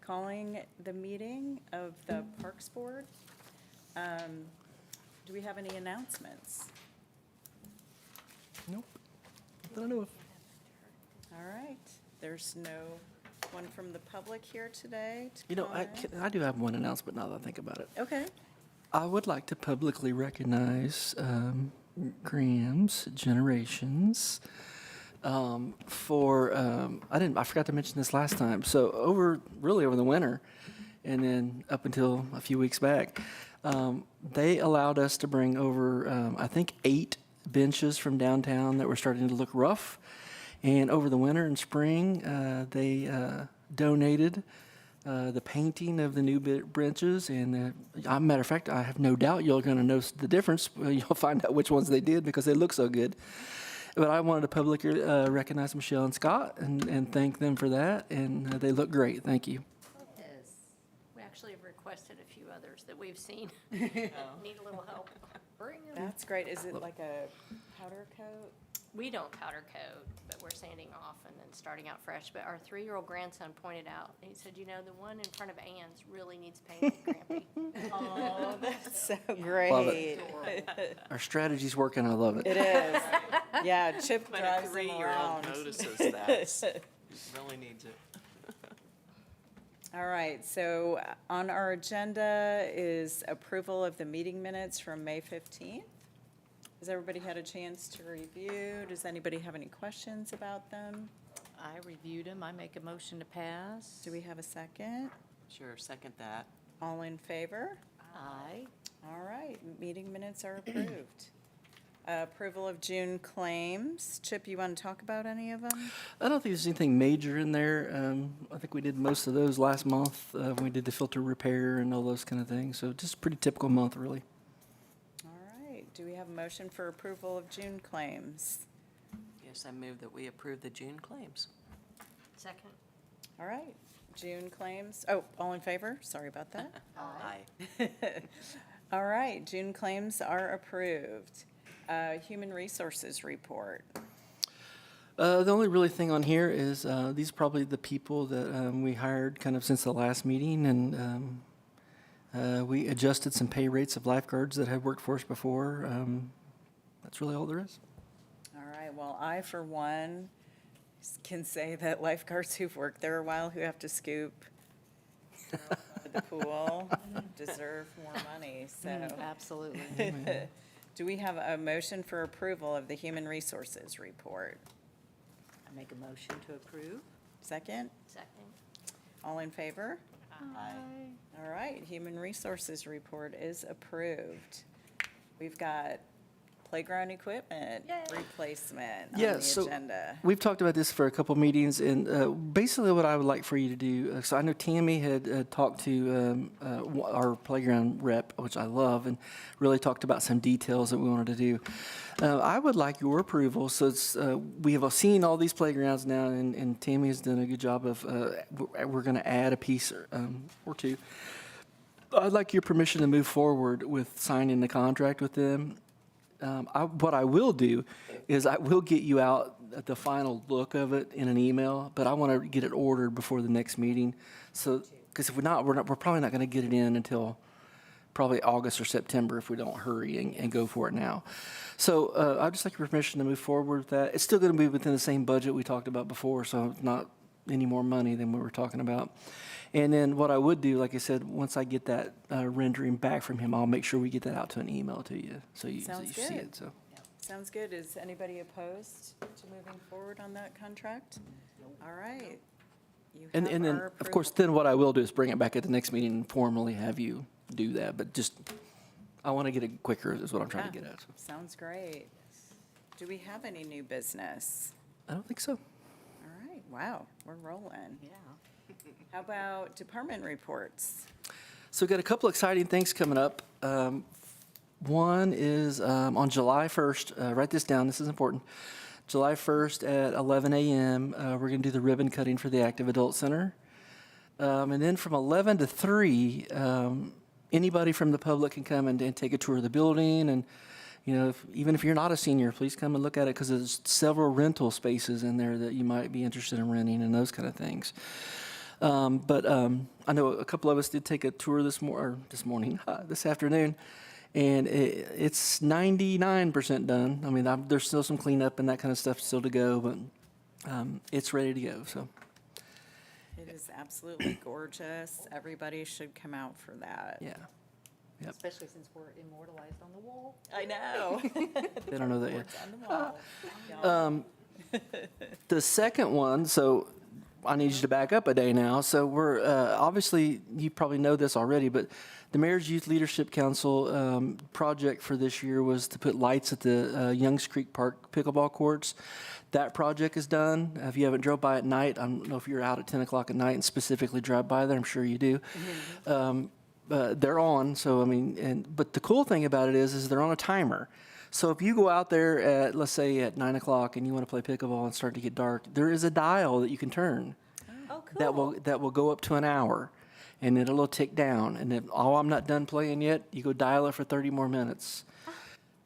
calling the meeting of the Parks Board. Do we have any announcements? Nope. I don't know if. All right, there's no one from the public here today to You know, call in? I do have one announcement now that I think about it. Okay, I would like to publicly recognize Graham's Generations for I forgot to mention this last time. So over the winter, and then up until a few weeks back, they allowed us to bring over I think 8 benches from downtown that were starting to look rough. And over the winter and spring, they donated the painting of the new benches. And matter of fact, I have no doubt you're going to notice the difference. You'll find out which ones they did because they look so good. But I wanted to publicly recognize Michelle and Scott and thank them for that. And they look great. Thank you. Yes. We actually have requested a few others that we've seen. Need a little help. Bring them. that's great. Is it like a powder coat? We don't powder coat, but we're sanding off and then starting out fresh. But our 3-year-old grandson pointed out, he said, you know, the one in front of Ann's really needs painting, Grampy. Oh, that's so Love great. it. Our strategy's working. I love it. It is. Yeah, Chip When a drives them 3-year-old around. notices that, really needs it. All right, so on our agenda is approval of the meeting minutes from May 15th. Has everybody had a chance to review? Does anybody have any questions about them? I reviewed them. I make a motion to pass. Do we have a second? Sure, second that. All in favor? Aye. All right, meeting minutes are approved. Approval of June claims. Chip, you want to talk about any of them? I don't think there's anything major in there. I think we did most of those last month. We did the filter repair and all those kind of things. So just a pretty typical month, really. All right, do we have a motion for approval of June claims? Yes, I move that we approve the June claims. Second. All right, June claims. Oh, all in favor? Sorry about that. Aye. All right, June claims are approved. Human Resources report. The only really thing on here is these are probably the people that we hired kind of since the last meeting, and we adjusted some pay rates of lifeguards that had worked for us before. That's really all there is. All right, well, I, for one, can say that lifeguards who've worked there a while, who have to scoop the pool, deserve more money, so. Absolutely. Do we have a motion for approval of the Human Resources report? I make a motion to approve. Second? Second. All in favor? Aye. All right, Human Resources report is approved. We've got playground equipment Yay. replacement on Yeah, the so agenda. we've talked about this for a couple meetings, and basically what I would like for you to do, so I know Tammy had talked to our playground rep, which I love, and really talked about some details that we wanted to do. I would like your approval, so we have seen all these playgrounds now, and Tammy has done a good job of, we're going to add a piece or two. I'd like your permission to move forward with signing the contract with them. What I will do is I will get you out the final look of it in an email, but I want to get it ordered before the next meeting. So, because if we're probably not going to get it in until probably August or September if we don't hurry and go for it now. So I'd just like your permission to move forward with that. It's still going to be within the same budget we talked about before, so not any more money than we were talking about. And then what I would do, like I said, once I get that rendering back from him, I'll make sure we get that out to an email to you, so you Sounds see good. it. So. Sounds good. Is anybody opposed to moving forward on that contract? All right. You And have then, our of course, approval. then what I will do is bring it back at the next meeting and formally have you do that. But just, I want to get it quicker is what I'm trying to Yeah. get at. So. Sounds great. Do we have any new business? I don't think so. All right, wow, we're rolling. Yeah. How about department reports? So we've got a couple exciting things coming up. One is on July 1st, write this down, this is important. July 1st at 11 a.m., we're going to do the ribbon cutting for the Active Adult Center. And then from 11 to 3, anybody from the public can come and take a tour of the building. And, you know, even if you're not a senior, please come and look at it because there's several rental spaces in there that you might be interested in renting and those kind of things. I know a couple of us did take a tour this afternoon, and it's 99% done. I mean, there's still some cleanup and that kind of stuff still to go, but it's ready to go, so. It is absolutely gorgeous. Everybody should come out for that. Yeah, Yep. Especially since we're immortalized on the wall. I know. they don't know that yet. It's on the wall. The second one, so I need you to back up a day now. So we're, obviously, you probably know this already, but the Mayor's Youth Leadership Council project for this year was to put lights at the Youngs Creek Park pickleball courts. That project is done. If you haven't drove by at night, I don't know if you're out at 10 o'clock at night and specifically drive by there, I'm sure you do. They're on, so I mean, but the cool thing about it is they're on a timer. So if you go out there at, let's say at 9 o'clock and you want to play pickleball and start to get dark, there is a dial that you can turn Oh, cool. that will go up to an hour, and it'll tick down. And if, oh, I'm not done playing yet, you go dial it for 30 more minutes.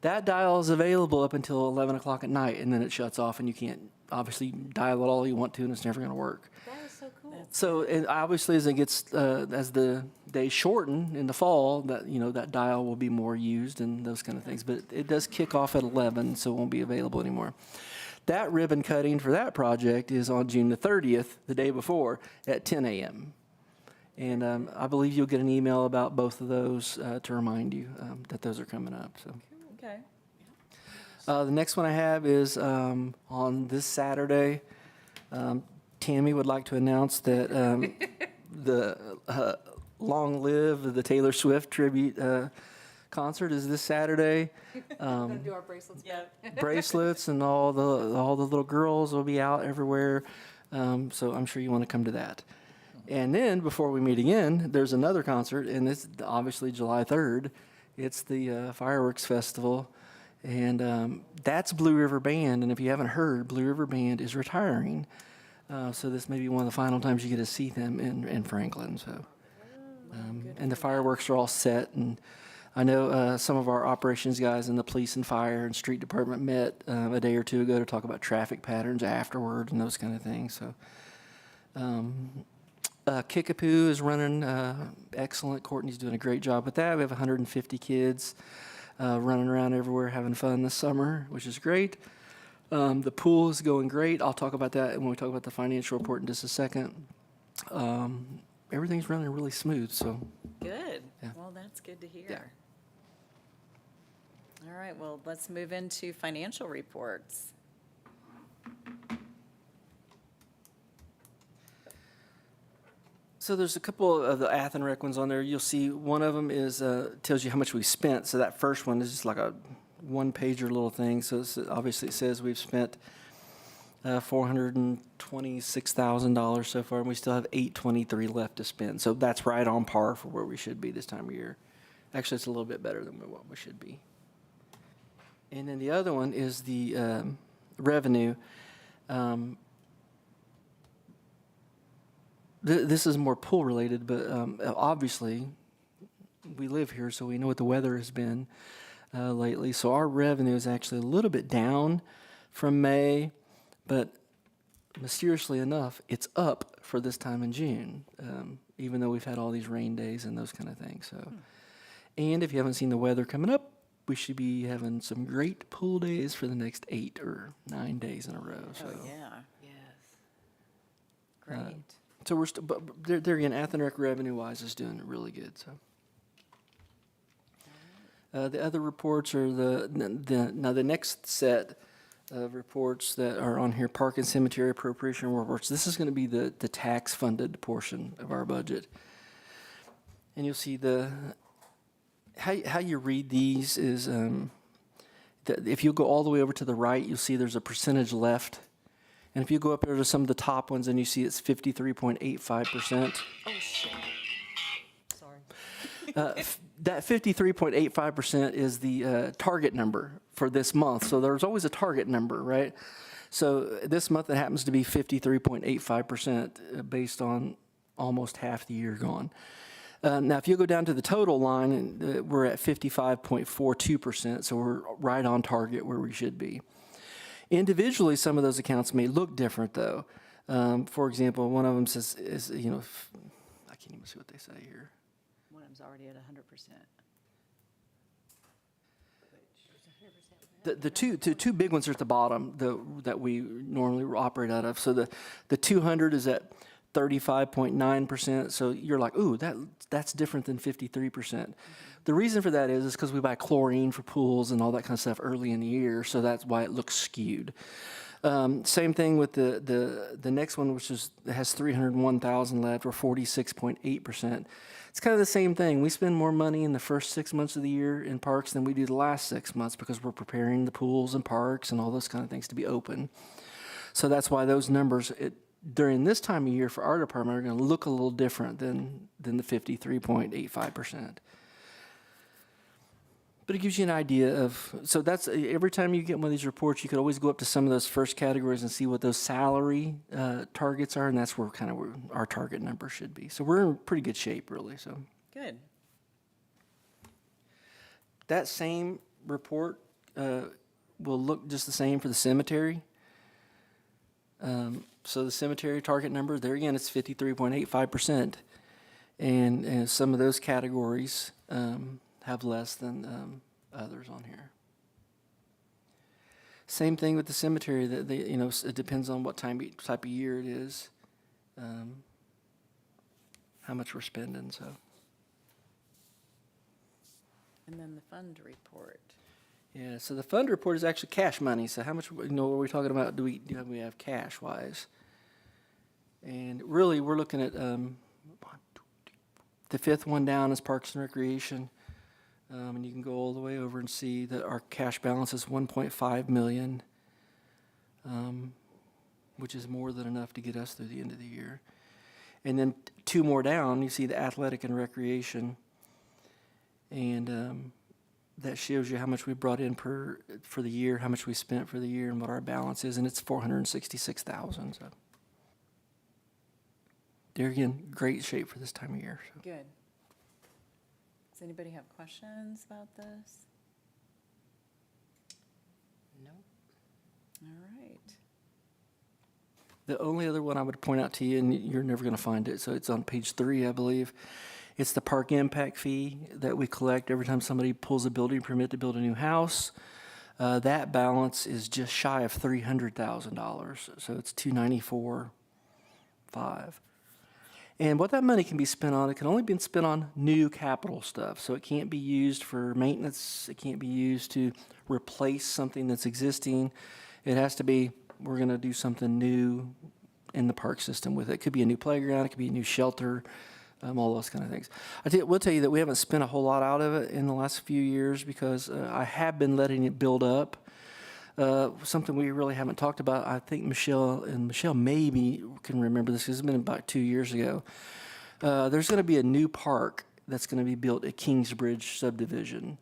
That dial is available up until 11 o'clock at night, and then it shuts off, and you can't obviously dial it all you want to, and it's never going to work. That is so cool. So and obviously, as it gets as the days shorten in the fall, that dial will be more used and those kind of things. But it does kick off at 11, so it won't be available anymore. That ribbon cutting for that project is on June the 30th, the day before, at 10 a.m. And I believe you'll get an email about both of those to remind you that those are coming up. So. Okay. The next one I have is on this Saturday. Tammy would like to announce that the Long Live the Taylor Swift tribute concert is this Saturday. Do our bracelets. Yeah. Bracelets and all the little girls will be out everywhere. So I'm sure you want to come to that. And then before we meet again, there's another concert, and it's obviously July 3rd. It's the Fireworks Festival. And that's Blue River Band. And if you haven't heard, Blue River Band is retiring. So this may be one of the final times you get to see them in Franklin. So, and the fireworks are all set. And I know some of our operations guys in the police and fire and street department met a day or two ago to talk about traffic patterns afterward and those kind of things. So, Kickapoo is running excellent. Courtney's doing a great job with that. We have 150 kids running around everywhere having fun this summer, which is great. The pool is going great. I'll talk about that when we talk about the financial report in just a second. Everything's running really smooth, so. Good. Yeah. Well, that's good to hear. Yeah. All right, well, let's move into financial reports. So there's a couple of the Athens Rec ones on there. You'll see one of them is tells you how much we spent. So that first one is just like a one-pager little thing. So obviously it says we've spent $426,000 so far, and we still have $823 left to spend. So that's right on par for where we should be this time of year. Actually, it's a little bit better than what we should be. And then the other one is the revenue. This is more pool related, but obviously we live here, so we know what the weather has been lately. So our revenue is actually a little bit down from May, but mysteriously enough, it's up for this time in June, even though we've had all these rain days and those kind of things. So, and if you haven't seen the weather coming up, we should be having some great pool days for the next 8 or 9 days in a row. So. Oh, yeah. Yes. Great. So we're but there again, Athens Rec revenue-wise is doing really good. So the other reports are the next set of reports that are on here: Park and Cemetery appropriation reports. This is going to be the tax-funded portion of our budget, and you'll see how you read these is if you go all the way over to the right, you'll see there's a percentage left. And if you go up there to some of the top ones, and you see it's 53.85%. Oh, shit. Sorry. That 53.85% is the target number for this month. So there's always a target number, right? So this month it happens to be 53.85% based on almost half the year gone. Now, if you go down to the total line, we're at 55.42%, so we're right on target where we should be. Individually, some of those accounts may look different, though. For example, one of them says, I can't even see what they say here. One of them's already at 100%. The two big ones are at the bottom, that we normally operate out of. So the 200 is at 35.9%. So you're like, ooh, that's different than 53%. The reason for that is because we buy chlorine for pools and all that kind of stuff early in the year, so that's why it looks skewed. Same thing with the next one, which has 301,000 left, or 46.8%. It's kind of the same thing. We spend more money in the first 6 months of the year in parks than we do the last 6 months because we're preparing the pools and parks and all those kind of things to be open. So that's why those numbers during this time of year for our department are going to look a little different than the 53.85%. But it gives you an idea of, so that's, every time you get one of these reports, you could always go up to some of those first categories and see what those salary targets are, and that's where our target number should be. So we're in pretty good shape, really, so. Good. That same report will look just the same for the cemetery. So the cemetery target number, there again, it's 53.85%. And some of those categories have less than others on here. Same thing with the cemetery. That it depends on what type of year it is, how much we're spending. So. And then the fund report. Yeah. So the fund report is actually cash money. So how much what are we talking about? Do we have cash wise? And really, we're looking at the fifth one down is Parks and Recreation. And you can go all the way over and see that our cash balance is $1.5 million, which is more than enough to get us through the end of the year. And then two more down, you see the Athletic and Recreation, and that shows you how much we brought in for the year, how much we spent for the year, and what our balance is, and it's $466,000. So they're again great shape for this time of year. So. Good. Does anybody have questions about this? No. All right. The only other one I would point out to you, and you're never going to find it, so it's on page 3, I believe. It's the park impact fee that we collect every time somebody pulls a building permit to build a new house. That balance is just shy of $300,000, so it's $294,500. And what that money can be spent on, it can only be spent on new capital stuff. So it can't be used for maintenance. It can't be used to replace something that's existing. It has to be, we're going to do something new in the park system with it. It could be a new playground. It could be a new shelter, all those kind of things. We'll tell you that we haven't spent a whole lot out of it in the last few years because I have been letting it build up. Something we really haven't talked about, I think Michelle maybe can remember this, because it's been about 2 years ago. There's going to be a new park that's going to be built at Kingsbridge subdivision.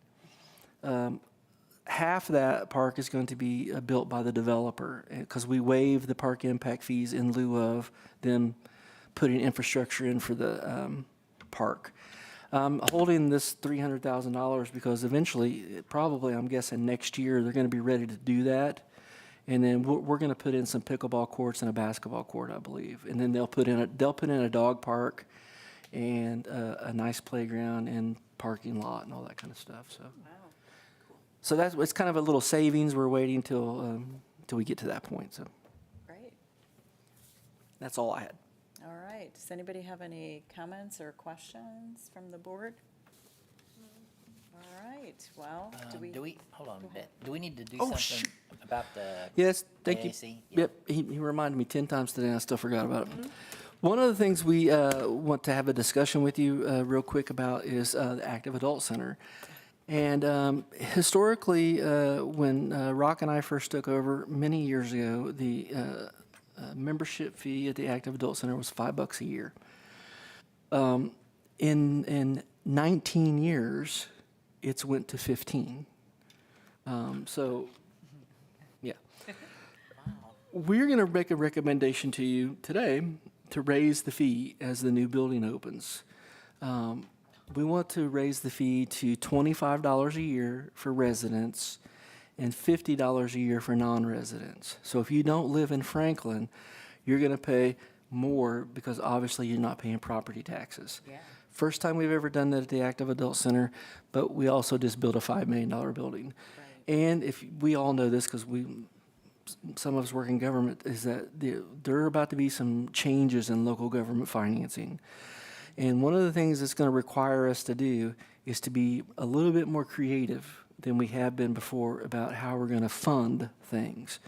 Half that park is going to be built by the developer, because we waive the park impact fees in lieu of them putting infrastructure in for the park. I'm holding this $300,000 because eventually, probably, I'm guessing next year, they're going to be ready to do that. And then we're going to put in some pickleball courts and a basketball court, I believe. And then they'll put in a dog park and a nice playground and parking lot and all that kind of stuff. So, Wow. so it's kind of a little savings. We're waiting till we get to that point. So Great. that's all I had. All right. Does anybody have any comments or questions from the board? All right. Well, Hold on a Go ahead. bit. Do we need to do Oh, something shoot. about the Yes, thank you. AAC? Yep, he reminded me 10 times today, and I still forgot about it. One of the things we want to have a discussion with you real quick about is the Active Adult Center. And historically, when Rock and I first took over many years ago, the membership fee at the Active Adult Center was $5 a year. In 19 years, it's went to 15. So, yeah. We're going to make a recommendation to you today to raise the fee as the new building opens. We want to raise the fee to $25 a year for residents and $50 a year for non-residents. So if you don't live in Franklin, you're going to pay more because obviously you're not paying property taxes. Yeah. First time we've ever done that at the Active Adult Center, but we also just built a $5 million building. And if, we all know this because some of us work in government, is that there are about to be some changes in local government financing. And one of the things that's going to require us to do is to be a little bit more creative than we have been before about how we're going to fund things.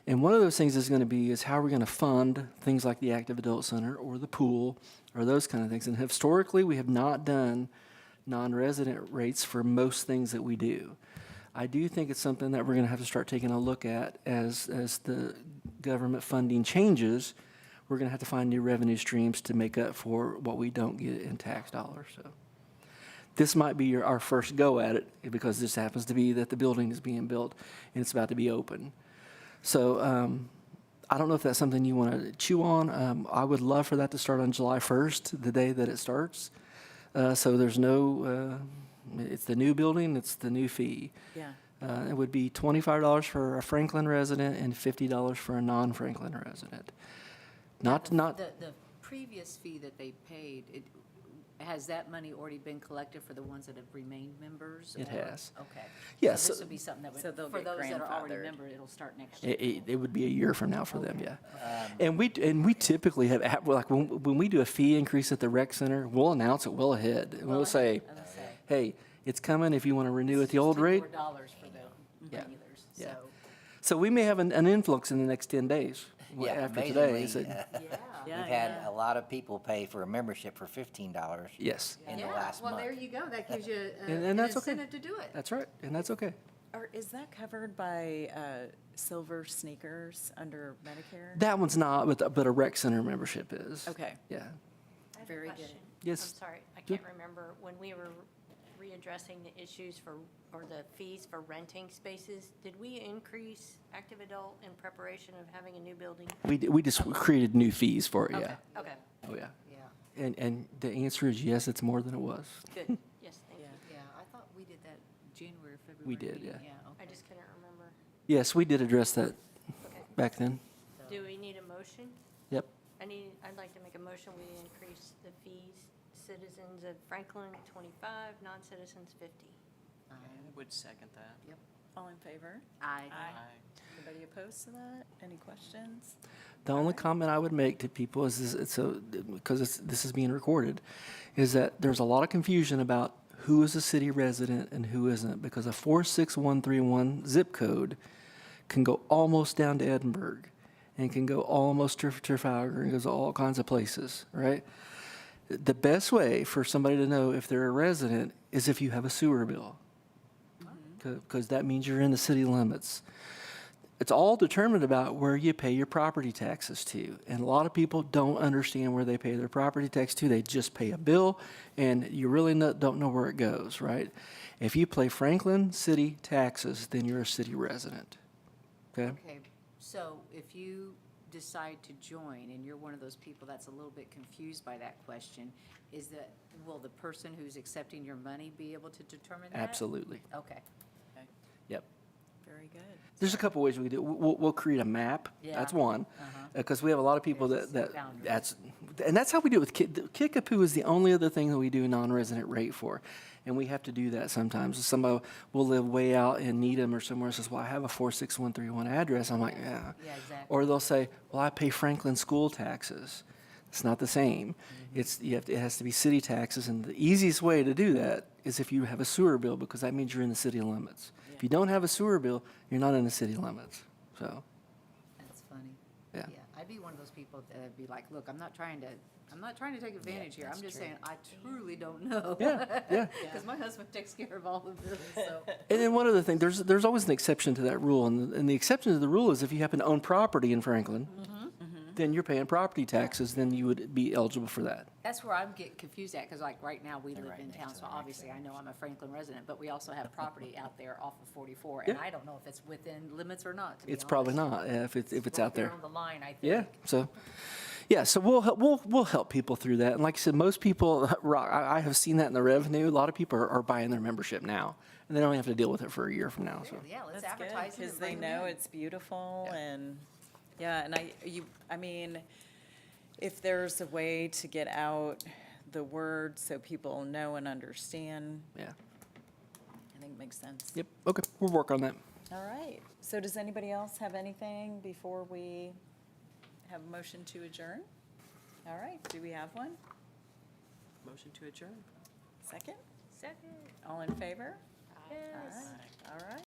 And one of those things is going to be is how we're going to fund things like the Active Adult Center or the pool or those kind of things. And historically, we have not done non-resident rates for most things that we do. I do think it's something that we're going to have to start taking a look at as the government funding changes. We're going to have to find new revenue streams to make up for what we don't get in tax dollars. So this might be our first go at it because this happens to be that the building is being built and it's about to be open. So I don't know if that's something you want to chew on. I would love for that to start on July 1st, the day that it starts. So there's no, it's the new building, it's the new fee. Yeah. It would be $25 for a Franklin resident and $50 for a non-Franklin resident. Not. The previous fee that they paid, has that money already been collected for the ones that have remained members? It or- has. Okay. Yes. So this would be something that So would, they'll for get those that are already grandfathered. members, it'll start next year. It would be a year from now for them, yeah. And we typically have, like, when we do a fee increase at the rec center, we'll announce it well ahead. And we'll say, I was gonna say, hey, it's coming if you want to renew at the old $2 rate. more dollars for the Yeah. regulars, Yeah. so. So we may have an influx in the next 10 days Yeah, after today. amazingly, So- Yeah, we've had a lot of people pay for a membership for $15 Yes, in the Yeah, last well, there month. you go, that gives you And an that's okay. incentive to do it. that's right, and that's okay. Or is that covered by silver sneakers under Medicare? That one's not, but a rec center membership is. Okay. Yeah. I have a Very good. question. Yes. I'm sorry, I Good. can't remember, when we were readdressing the issues for, or the fees for renting spaces, did we increase active adult in preparation of having a new building? We just created new fees for it, yeah. Okay, Oh, yeah. Yeah, And the answer is yes, it's more than it was. good, yes, thank you. yeah, I thought we did that January, February. We did, meeting. yeah. I just couldn't remember. Yes, we did address that Okay. back then. Do we need a motion? Yep. I'd like to make a motion, we increase the fees, citizens of Franklin 25, non-citizens 50. I would second that. All in favor? I, Anybody opposed to that? Any questions? The only comment I would make to people because this is being recorded, is that there's a lot of confusion about who is a city resident and who isn't, because a 46131 zip code can go almost down to Edinburgh and can go almost to Trafalgar and goes to all kinds of places, right? The best way for somebody to know if they're a resident is if you have a sewer bill, because that means you're in the city limits. It's all determined about where you pay your property taxes to. And a lot of people don't understand where they pay their property tax to. They just pay a bill, and you really don't know where it goes, right? If you pay Franklin city taxes, then you're a city resident, okay? okay, so if you decide to join, and you're one of those people that's a little bit confused by that question, will the person who's accepting your money be able to determine that? Absolutely, Okay. yep. Very good. There's a couple ways we can do it. We'll create a map. That's Yeah. one. Because we have a lot of people There's that boundaries. that's how we do it with Kickapoo is the only other thing that we do a non-resident rate for. And we have to do that sometimes. Somebody will live way out in Needham or somewhere and says, well, I have a 46131 address. I'm like, yeah. Yeah, exactly. Or they'll say, well, I pay Franklin school taxes. It's not the same. It has to be city taxes. And the easiest way to do that is if you have a sewer bill, because that means you're in the city limits. If you don't have a sewer bill, you're not in the city limits. So, That's funny. Yeah. I'd be one of those people that'd be like, look, I'm not trying to take advantage here. I'm just saying, I truly don't know. yeah, yeah. Because my husband takes care of all of this, so. And then one other thing, there's always an exception to that rule, and the exception to the rule is if you happen to own property in Franklin, then you're paying property taxes, then you would be eligible for that. That's where I'm getting confused at, because like right now, we live right in next town, to so the rec obviously I know I'm a Franklin resident, but we also have property out there off of 44, and Yeah. I don't know if it's within limits or not, to be It's probably honest. not if it's Right out there. on the line, I think. Yeah. So, yeah. So we'll help people through that. And like I said, most people, I have seen that in the revenue. A lot of people are buying their membership now, and they don't have to deal with it for a year from now. So. Yeah, let's That's good, advertise it. because and they bring 'em know in. it's beautiful and Yeah, and I mean, if there's a way to get out the word so people know and understand, Yeah. I think makes sense. Yep. Okay. We'll work on that. All right. So does anybody else have anything before we have a motion to adjourn? All right, do we have one? Motion to adjourn. Second? Second. All in favor? Yes. All right. All right.